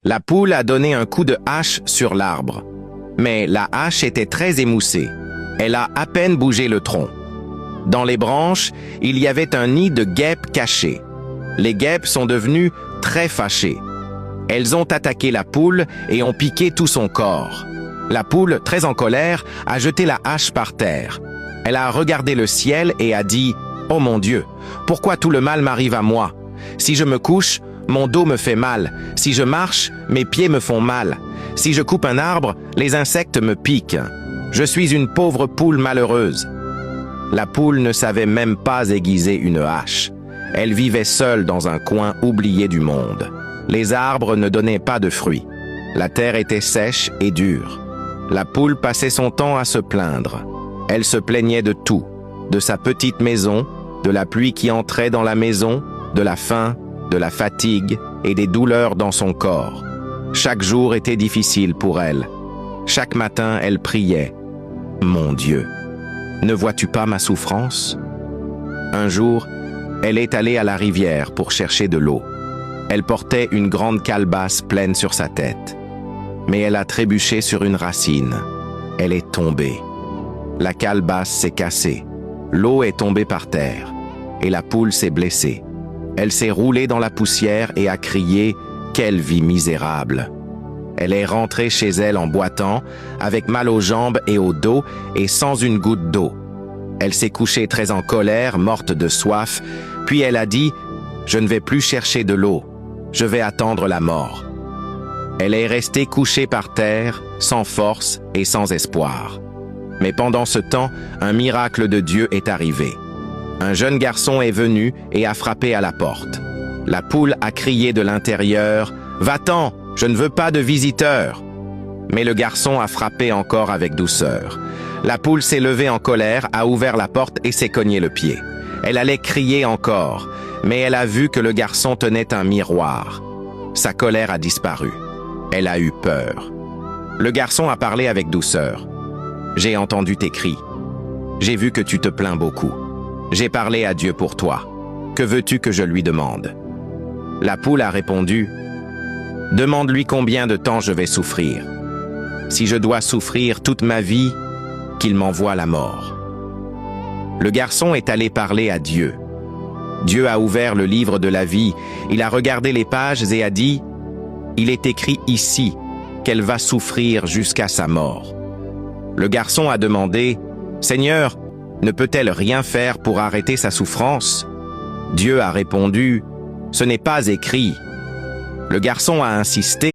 La poule a donné un coup de hache sur l'arbre. Mais la hache était très émoussée. Elle a à peine bougé le tronc. Dans les branches, il y avait un nid de guêpes cachées. Les guêpes sont devenues très fâchées. Elles ont attaqué la poule et ont piqué tout son corps. La poule, très en colère, a jeté la hache par terre. Elle a regardé le ciel et a dit « Oh mon Dieu, pourquoi tout le mal m'arrive à moi? Si je me couche, mon dos me fait mal. Si je marche, mes pieds me font mal. Si je coupe un arbre, les insectes me piquent. Je suis une pauvre poule malheureuse. » La poule ne savait même pas aiguiser une hache. Elle vivait seule dans un coin oublié du monde. Les arbres ne donnaient pas de fruits. La terre était sèche et dure. La poule passait son temps à se plaindre. Elle se plaignait de tout, de sa petite maison, de la pluie qui entrait dans la maison, de la faim, de la fatigue et des douleurs dans son corps. Chaque jour était difficile pour elle. Chaque matin, elle priait « Mon Dieu, ne vois-tu pas ma souffrance ?» Un jour, elle est allée à la rivière pour chercher de l'eau. Elle portait une grande calebasse pleine sur sa tête. Mais elle a trébuché sur une racine. Elle est tombée. La calebasse s'est cassée. L'eau est tombée par terre. Et la poule s'est blessée. Elle s'est roulée dans la poussière et a crié « Quelle vie misérable !» Elle est rentrée chez elle en boitant, avec mal aux jambes et au dos et sans une goutte d'eau. Elle s'est couchée très en colère, morte de soif, puis elle a dit « Je ne vais plus chercher de l'eau, je vais attendre la mort. » Elle est restée couchée par terre, sans force et sans espoir. Mais pendant ce temps, un miracle de Dieu est arrivé. Un jeune garçon est venu et a frappé à la porte. La poule a crié de l'intérieur « Va-t'en, je ne veux pas de visiteurs !» Mais le garçon a frappé encore avec douceur. La poule s'est levée en colère, a ouvert la porte et s'est cogné le pied. Elle allait crier encore, mais elle a vu que le garçon tenait un miroir. Sa colère a disparu. Elle a eu peur. Le garçon a parlé avec douceur. « J'ai entendu tes cris. J'ai vu que tu te plains beaucoup. J'ai parlé à Dieu pour toi. Que veux-tu que je lui demande ?» La poule a répondu « Demande-lui combien de temps je vais souffrir. Si je dois souffrir toute ma vie, qu'il m'envoie la mort. » Le garçon est allé parler à Dieu. Dieu a ouvert le livre de la vie. Il a regardé les pages et a dit « Il est écrit ici qu'elle va souffrir jusqu'à sa mort. » Le garçon a demandé « Seigneur, ne peut-elle rien faire pour arrêter sa souffrance ?» Dieu a répondu « Ce n'est pas écrit. » Le garçon a insisté